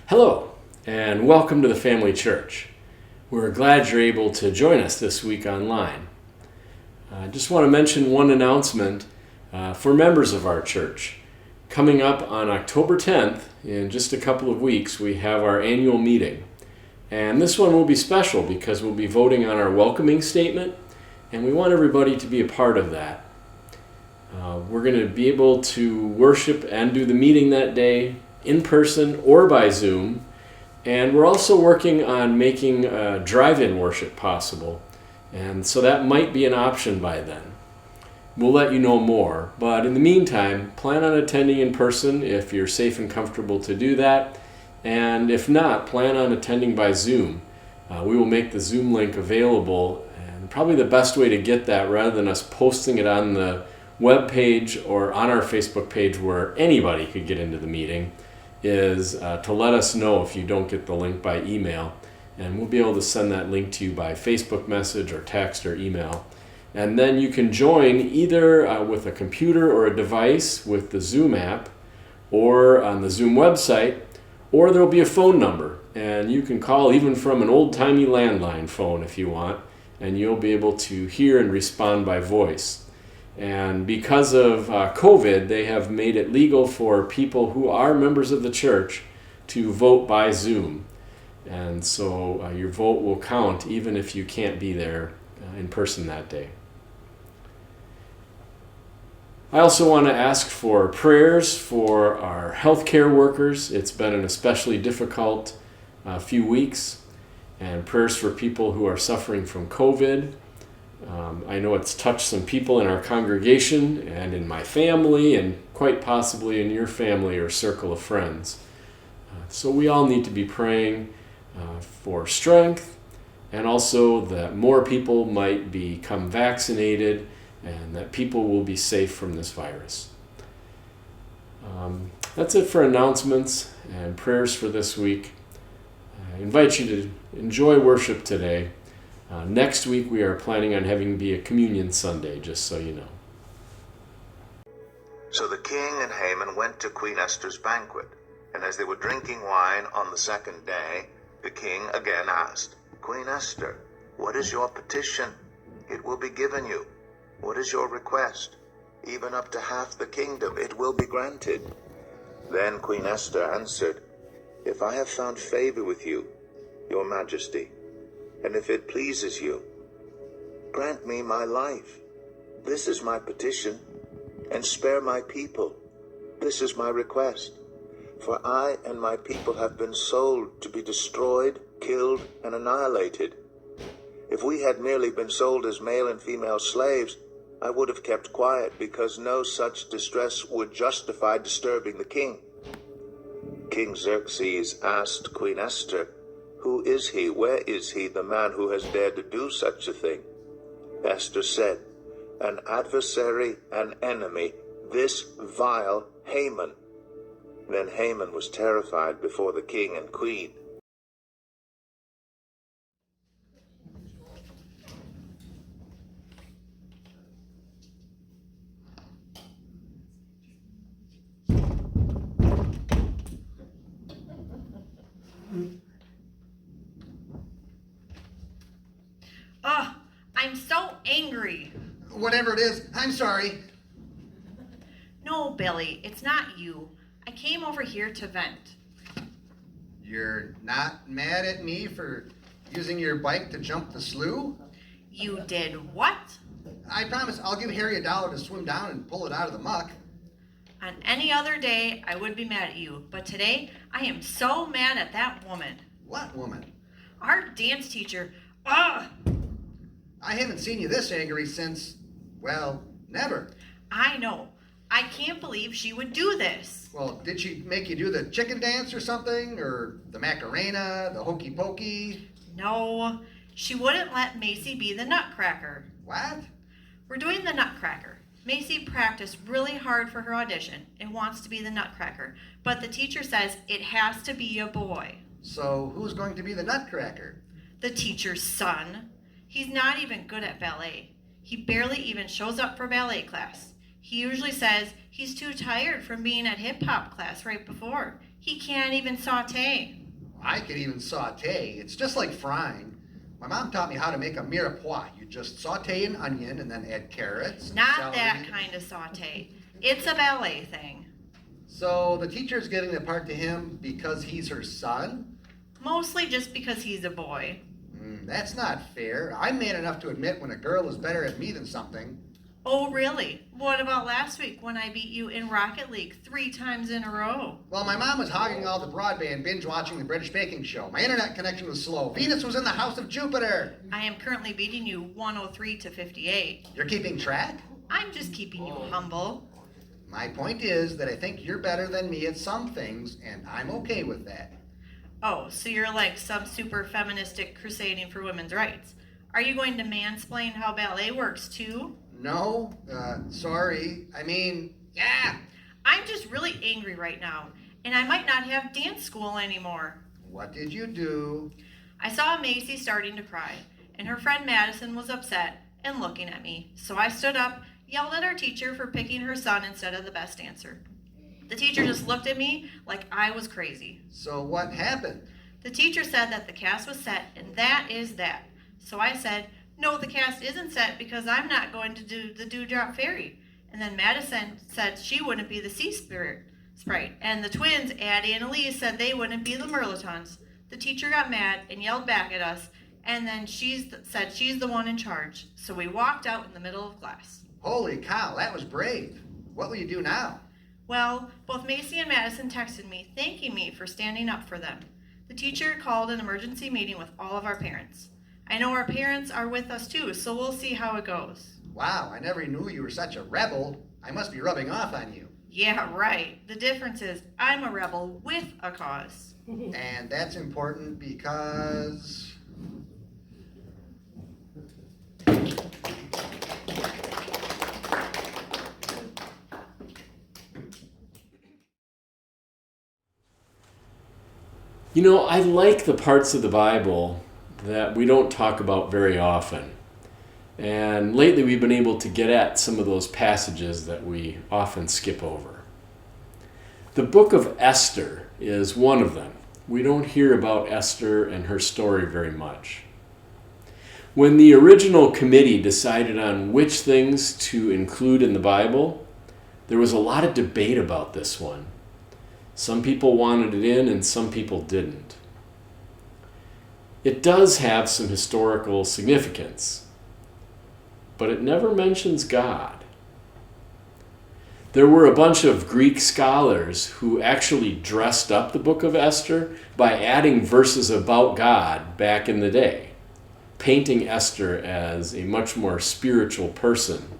Hello, and welcome to the Family Church. We're glad you're able to join us this week online. I just want to mention one announcement for members of our church. Coming up on October 10th, in just a couple of weeks, we have our annual meeting. And this one will be special because we'll be voting on our welcoming statement, and we want everybody to be a part of that. We're going to be able to worship and do the meeting that day in person or by Zoom, and we're also working on making drive-in worship possible, and so that might be an option by then. We'll let you know more, but in the meantime, plan on attending in person if you're safe and comfortable to do that, and if not, plan on attending by Zoom. We will make the Zoom link available, and probably the best way to get that, rather than us posting it on the web page or on our Facebook page where anybody could get into the meeting, is to let us know if you don't get the link by email, and we'll be able to send that link to you by Facebook message or text or email. And then you can join either with a computer or a device with the Zoom app or on the Zoom website, or there'll be a phone number, and you can call even from an old-timey landline phone if you want, and you'll be able to hear and respond by voice. And because of COVID, they have made it legal for people who are members of the church to vote by Zoom. And so your vote will count even if you can't be there in person that day. I also want to ask for prayers for our healthcare workers. It's been an especially difficult few weeks, and prayers for people who are suffering from COVID. I know it's touched some people in our congregation and in my family and quite possibly in your family or circle of friends. So we all need to be praying for strength, and also that more people might become vaccinated and that people will be safe from this virus. That's it for announcements and prayers for this week. I invite you to enjoy worship today. Next week we are planning on having be a communion Sunday, just so you know. So the king and Haman went to Queen Esther's banquet, and as they were drinking wine on the second day, the king again asked, "Queen Esther, what is your petition? It will be given you. What is your request? Even up to half the kingdom, it will be granted." Then Queen Esther answered, "If I have found favor with you, your majesty, and if it pleases you, grant me my life. This is my petition, and spare my people. This is my request. For I and my people have been sold to be destroyed, killed, and annihilated. If we had merely been sold as male and female slaves, I would have kept quiet, because no such distress would justify disturbing the king." King Xerxes asked Queen Esther, "Who is he? Where is he, the man who has dared to do such a thing?" Esther said, "An adversary, an enemy, this vile Haman." Then Haman was terrified before the king and queen. I'm so angry. Whatever it is, I'm sorry. No, Billy, it's not you. I came over here to vent. You're not mad at me for using your bike to jump the slough? You did what? I promise I'll give Harry $1 to swim down and pull it out of the muck. On any other day, I would be mad at you, but today, I am so mad at that woman. What woman? Our dance teacher. I haven't seen you this angry since, well, never. I know. I can't believe she would do this. Well, did she make you do the chicken dance or something? Or the Macarena, the hokey pokey? No, she wouldn't let Macy be the nutcracker. What? We're doing the nutcracker. Macy practiced really hard for her audition and wants to be the nutcracker, but the teacher says it has to be a boy. So who's going to be the nutcracker? The teacher's son. He's not even good at ballet. He barely even shows up for ballet class. He usually says he's too tired from being at hip-hop class right before. He can't even saute. I could even saute. It's just like frying. My mom taught me how to make a mirepoix. You just saute an onion and then add carrots. Not celery. that kind of saute. It's a ballet thing. So the teacher's giving the part to him because he's her son? Mostly just because he's a boy. That's not fair. I'm man enough to admit when a girl is better at me than something. Oh, really? What about last week when I beat you in Rocket League 3 times in a row? Well, my mom was hogging all the broadband, binge watching the British baking show. My internet connection was slow. Venus was in the house of Jupiter. I am currently beating you 103 to 58. You're keeping track? I'm just keeping you humble. My point is that I think you're better than me at some things, and I'm okay with that. Oh, so you're like some super feministic crusading for women's rights. Are you going to mansplain how ballet works too? No, sorry. Yeah. I'm just really angry right now, and I might not have dance school anymore. What did you do? I saw Macy starting to cry, and her friend Madison was upset and looking at me. So I stood up, yelled at our teacher for picking her son instead of the best dancer. The teacher just looked at me like I was crazy. So what happened? The teacher said that the cast was set, and that is that. So I said, no, the cast isn't set because I'm not going to do the Dewdrop Fairy. And then Madison said she wouldn't be the Sea Sprite. And the twins, Addie and Elise, said they wouldn't be the Merlotons. The teacher got mad and yelled back at us, and then said she's the one in charge. So we walked out in the middle of class. Holy cow, that was brave. What will you do now? Well, both Macy and Madison texted me, thanking me for standing up for them. The teacher called an emergency meeting with all of our parents. I know our parents are with us too, so we'll see how it goes. Wow, I never knew you were such a rebel. I must be rubbing off on you. Yeah, right. The difference is I'm a rebel with a cause. And that's important because... You know, I like the parts of the Bible that we don't talk about very often. And lately we've been able to get at some of those passages that we often skip over. The Book of Esther is one of them. We don't hear about Esther and her story very much. When the original committee decided on which things to include in the Bible, there was a lot of debate about this one. Some people wanted it in and some people didn't. It does have some historical significance, but it never mentions God. There were a bunch of Greek scholars who actually dressed up the Book of Esther by adding verses about God back in the day, painting Esther as a much more spiritual person.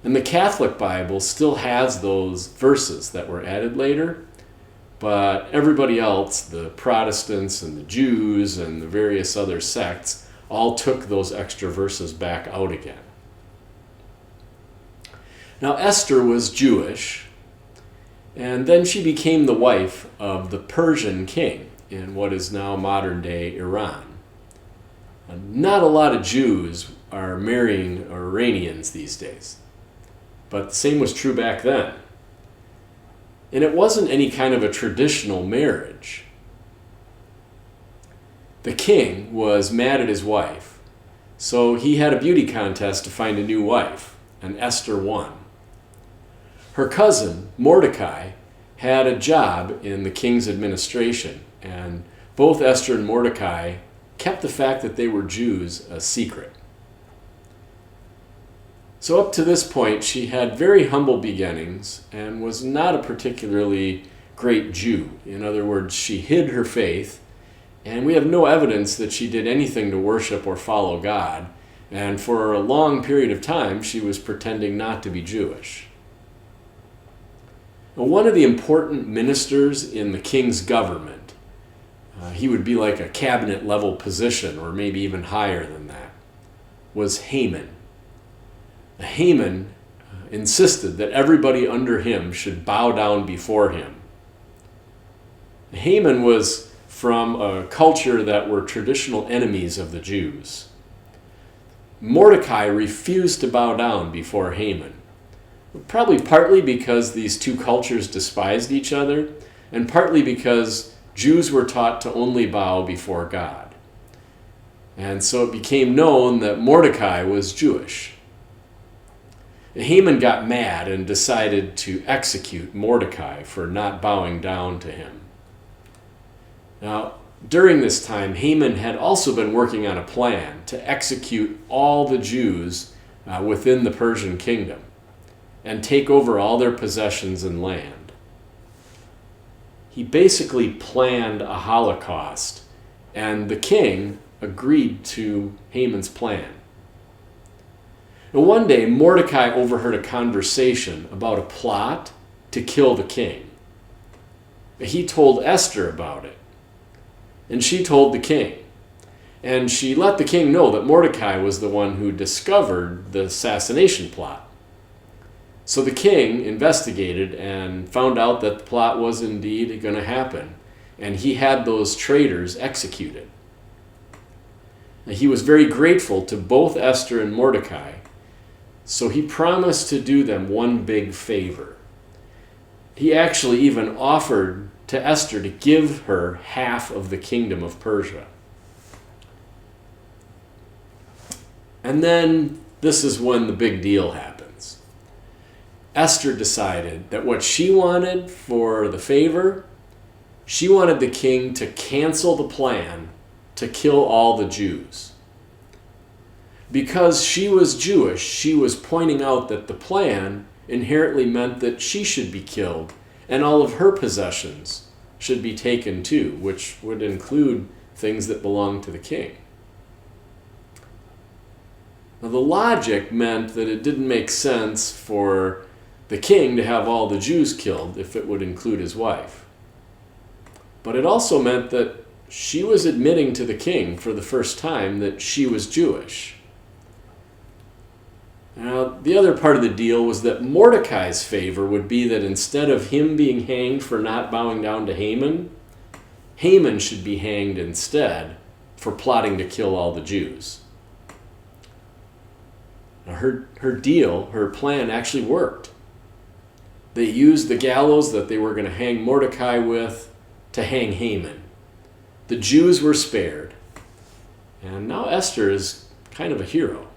And the Catholic Bible still has those verses that were added later, but everybody else, the Protestants and the Jews and the various other sects, all took those extra verses back out again. Now, Esther was Jewish, and then she became the wife of the Persian king in what is now modern-day Iran. Not a lot of Jews are marrying Iranians these days, but the same was true back then. And it wasn't any kind of a traditional marriage. The king was mad at his wife, so he had a beauty contest to find a new wife, and Esther won. Her cousin, Mordecai, had a job in the king's administration, and both Esther and Mordecai kept the fact that they were Jews a secret. So up to this point, she had very humble beginnings and was not a particularly great Jew. In other words, she hid her faith, and we have no evidence that she did anything to worship or follow God. And for a long period of time, she was pretending not to be Jewish. Now, one of the important ministers in the king's government, he would be like a cabinet level position or maybe even higher than that, was Haman. Haman insisted that everybody under him should bow down before him. Haman was from a culture that were traditional enemies of the Jews. Mordecai refused to bow down before Haman, probably partly because these two cultures despised each other, and partly because Jews were taught to only bow before God. And so it became known that Mordecai was Jewish. Haman got mad and decided to execute Mordecai for not bowing down to him. Now, during this time, Haman had also been working on a plan to execute all the Jews within the Persian kingdom and take over all their possessions and land. He basically planned a Holocaust, and the king agreed to Haman's plan. Now, one day, Mordecai overheard a conversation about a plot to kill the king. He told Esther about it, and she told the king. And she let the king know that Mordecai was the one who discovered the assassination plot. So the king investigated and found out that the plot was indeed going to happen, and he had those traitors executed. Now, he was very grateful to both Esther and Mordecai, so he promised to do them one big favor. He actually even offered to Esther to give her half of the kingdom of Persia. And then this is when the big deal happens. Esther decided that what she wanted for the favor, she wanted the king to cancel the plan to kill all the Jews. Because she was Jewish, she was pointing out that the plan inherently meant that she should be killed and all of her possessions should be taken too, which would include things that belonged to the king. Now, the logic meant that it didn't make sense for the king to have all the Jews killed if it would include his wife. But it also meant that she was admitting to the king for the first time that she was Jewish. Now, the other part of the deal was that Mordecai's favor would be that instead of him being hanged for not bowing down to Haman, Haman should be hanged instead for plotting to kill all the Jews. Now, her plan actually worked. They used the gallows that they were going to hang Mordecai with to hang Haman. The Jews were spared. And now Esther is kind of a hero.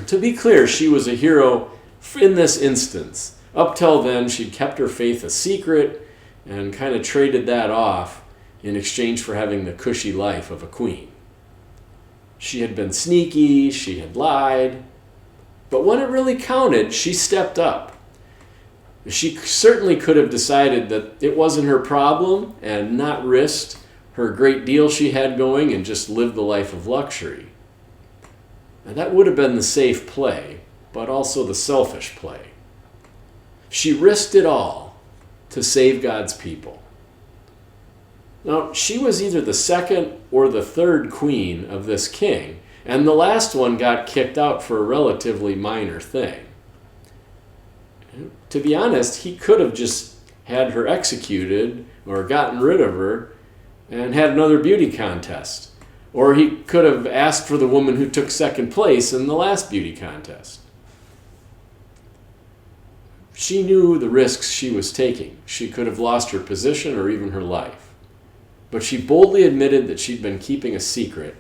To be clear, she was a hero in this instance. Up till then, she'd kept her faith a secret and kind of traded that off in exchange for having the cushy life of a queen. She had been sneaky, she had lied, but when it really counted, she stepped up. She certainly could have decided that it wasn't her problem and not risked her great deal she had going and just lived the life of luxury. Now, that would have been the safe play, but also the selfish play. She risked it all to save God's people. Now, she was either the second or the third queen of this king, and the last one got kicked out for a relatively minor thing. To be honest, he could have just had her executed or gotten rid of her and had another beauty contest. Or he could have asked for the woman who took second place in the last beauty contest. She knew the risks she was taking. She could have lost her position or even her life. But she boldly admitted that she'd been keeping a secret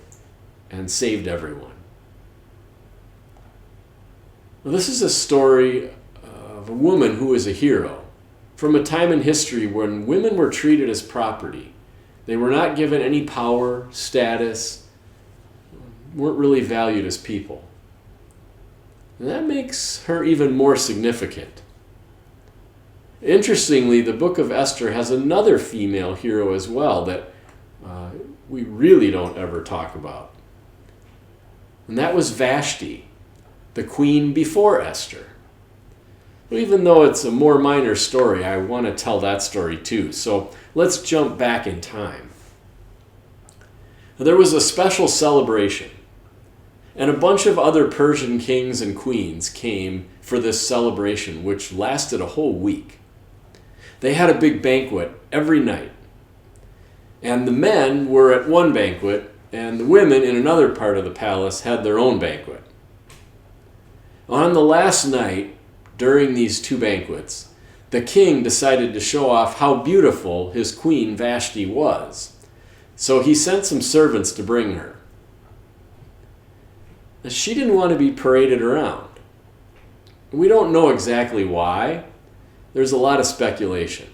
and saved everyone. Well, this is a story of a woman who is a hero from a time in history when women were treated as property. They were not given any power, status, weren't really valued as people. And that makes her even more significant. Interestingly, the Book of Esther has another female hero as well that we really don't ever talk about. And that was Vashti, the queen before Esther. But even though it's a more minor story, I want to tell that story too. So let's jump back in time. There was a special celebration, and a bunch of other Persian kings and queens came for this celebration, which lasted a whole week. They had a big banquet every night, and the men were at one banquet, and the women in another part of the palace had their own banquet. On the last night, during these two banquets, the king decided to show off how beautiful his queen Vashti was. So he sent some servants to bring her. Now, she didn't want to be paraded around. We don't know exactly why. There's a lot of speculation.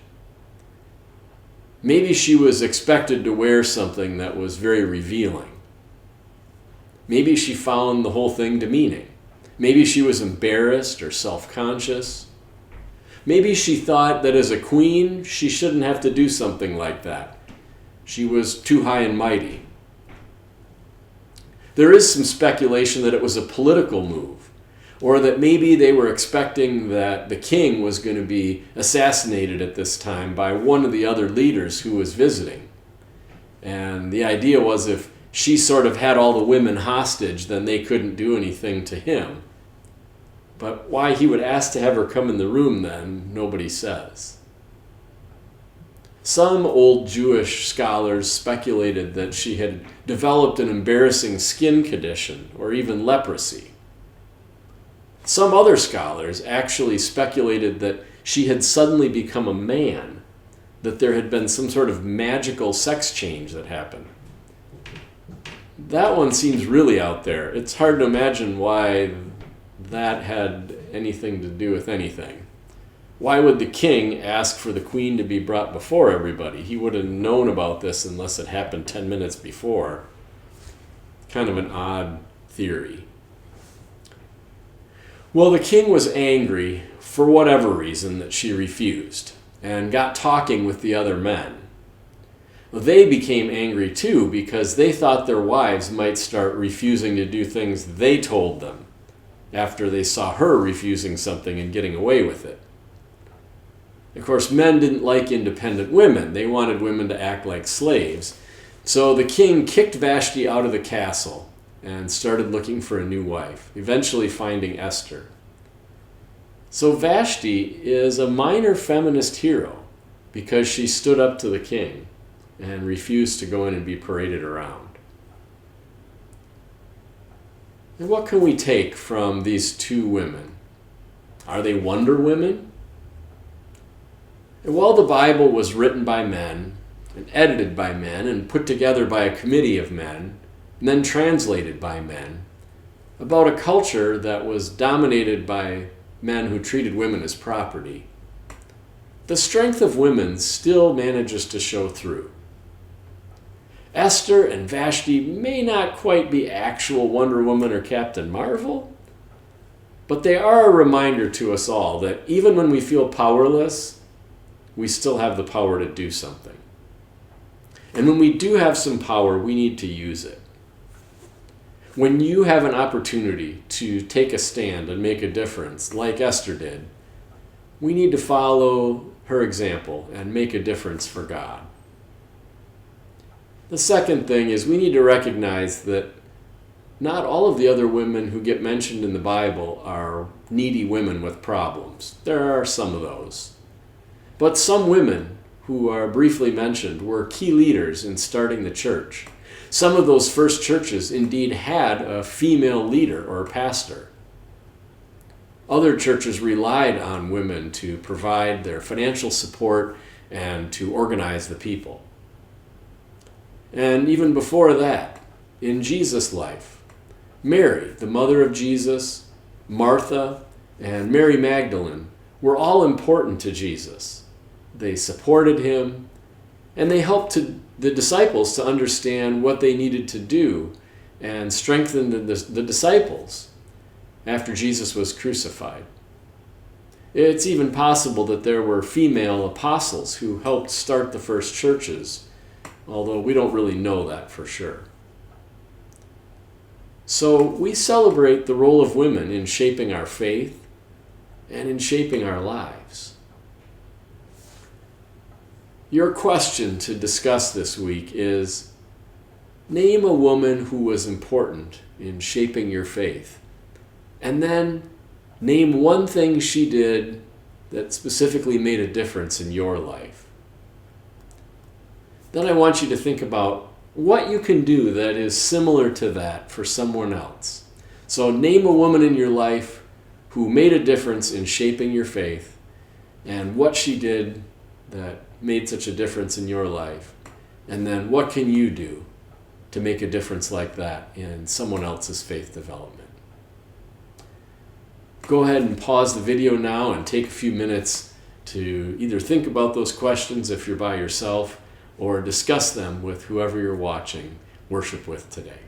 Maybe she was expected to wear something that was very revealing. Maybe she found the whole thing demeaning. Maybe she was embarrassed or self-conscious. Maybe she thought that as a queen, she shouldn't have to do something like that. She was too high and mighty. There is some speculation that it was a political move, or that maybe they were expecting that the king was going to be assassinated at this time by one of the other leaders who was visiting. And the idea was if she sort of had all the women hostage, then they couldn't do anything to him. But why he would ask to have her come in the room then, nobody says. Some old Jewish scholars speculated that she had developed an embarrassing skin condition or even leprosy. Some other scholars actually speculated that she had suddenly become a man, that there had been some sort of magical sex change that happened. That one seems really out there. It's hard to imagine why that had anything to do with anything. Why would the king ask for the queen to be brought before everybody? He would have known about this unless it happened 10 minutes before. Kind of an odd theory. Well, the king was angry for whatever reason that she refused and got talking with the other men. They became angry too because they thought their wives might start refusing to do things they told them after they saw her refusing something and getting away with it. Of course, men didn't like independent women. They wanted women to act like slaves. So the king kicked Vashti out of the castle and started looking for a new wife, eventually finding Esther. So Vashti is a minor feminist hero because she stood up to the king and refused to go in and be paraded around. And what can we take from these two women? Are they wonder women? And while the Bible was written by men, and edited by men, and put together by a committee of men, and then translated by men, about a culture that was dominated by men who treated women as property, the strength of women still manages to show through. Esther and Vashti may not quite be actual Wonder Woman or Captain Marvel, but they are a reminder to us all that even when we feel powerless, we still have the power to do something. And when we do have some power, we need to use it. When you have an opportunity to take a stand and make a difference, like Esther did, we need to follow her example and make a difference for God. The second thing is we need to recognize that not all of the other women who get mentioned in the Bible are needy women with problems. There are some of those. But some women who are briefly mentioned were key leaders in starting the church. Some of those first churches indeed had a female leader or pastor. Other churches relied on women to provide their financial support and to organize the people. And even before that, in Jesus' life, Mary, the mother of Jesus, Martha, and Mary Magdalene were all important to Jesus. They supported him, and they helped the disciples to understand what they needed to do and strengthened the disciples after Jesus was crucified. It's even possible that there were female apostles who helped start the first churches, although we don't really know that for sure. So we celebrate the role of women in shaping our faith and in shaping our lives. Your question to discuss this week is, name a woman who was important in shaping your faith, and then name one thing she did that specifically made a difference in your life. Then I want you to think about what you can do that is similar to that for someone else. So name a woman in your life who made a difference in shaping your faith, and what she did that made such a difference in your life. And then what can you do to make a difference like that in someone else's faith development? Go ahead and pause the video now and take a few minutes to either think about those questions if you're by yourself, or discuss them with whoever you're watching worship with today.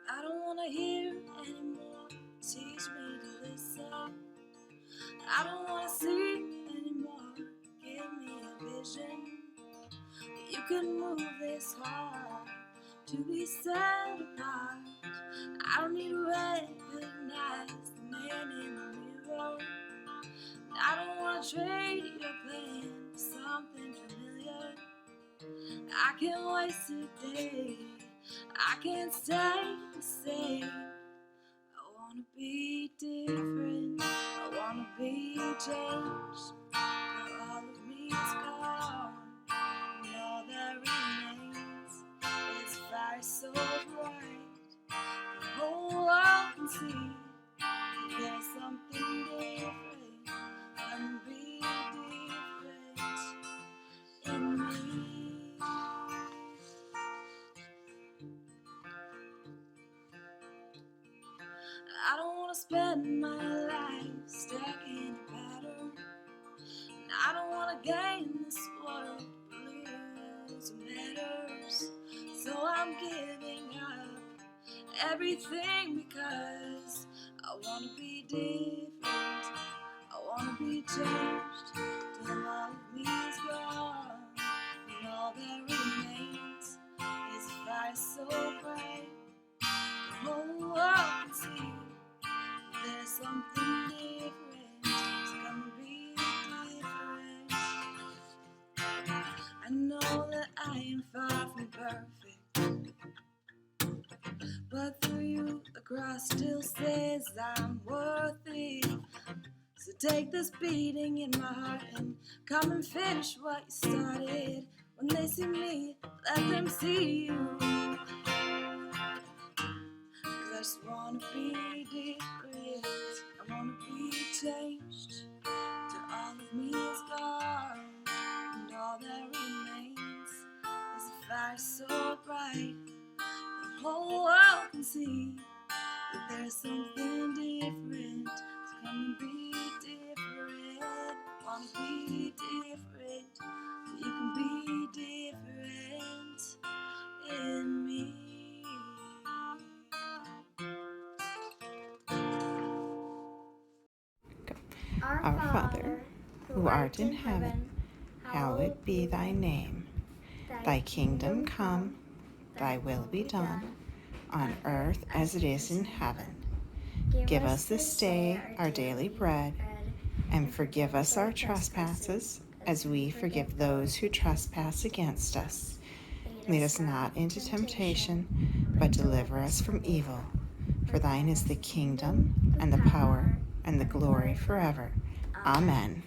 I don't want to hear anymore. Teach me to listen. I don't want to see anymore. Give me a vision. You can move this heart to be set apart. I don't need to recognize the man in the mirror. I don't want to trade your plan for something familiar. I can't waste a day. I can't stay the same. I wanna be different. I wanna be changed. But all of me is gone, and all that remains is fire so bright. The whole world can see that there's something different. Come be different in me. I don't want to spend my life stuck in a pattern. And I don't want to gain this world, lose what matters. So I'm giving up everything because I want to be different. I want to be changed till all of me is gone. And all that remains is a fire so bright. The whole world can see there's something different. So come and be different. I know that I am far from perfect, but through you the cross still says I'm worth it. So take this beating in my heart and come and finish what you started. When they see me, let them see you. I just wanna be different. I wanna be changed till all of me is gone, and all that remains is a fire so bright the whole world can see that there's something different. So come and be different. I wanna be different, so you can be different in me. Our Father, who art in heaven, hallowed be thy name. Thy kingdom come, thy will be done, on earth as it is in heaven. Give us this day our daily bread, and forgive us our trespasses, as we forgive those who trespass against us. Lead us not into temptation, but deliver us from evil. For thine is the kingdom, and the power, and the glory forever. Amen.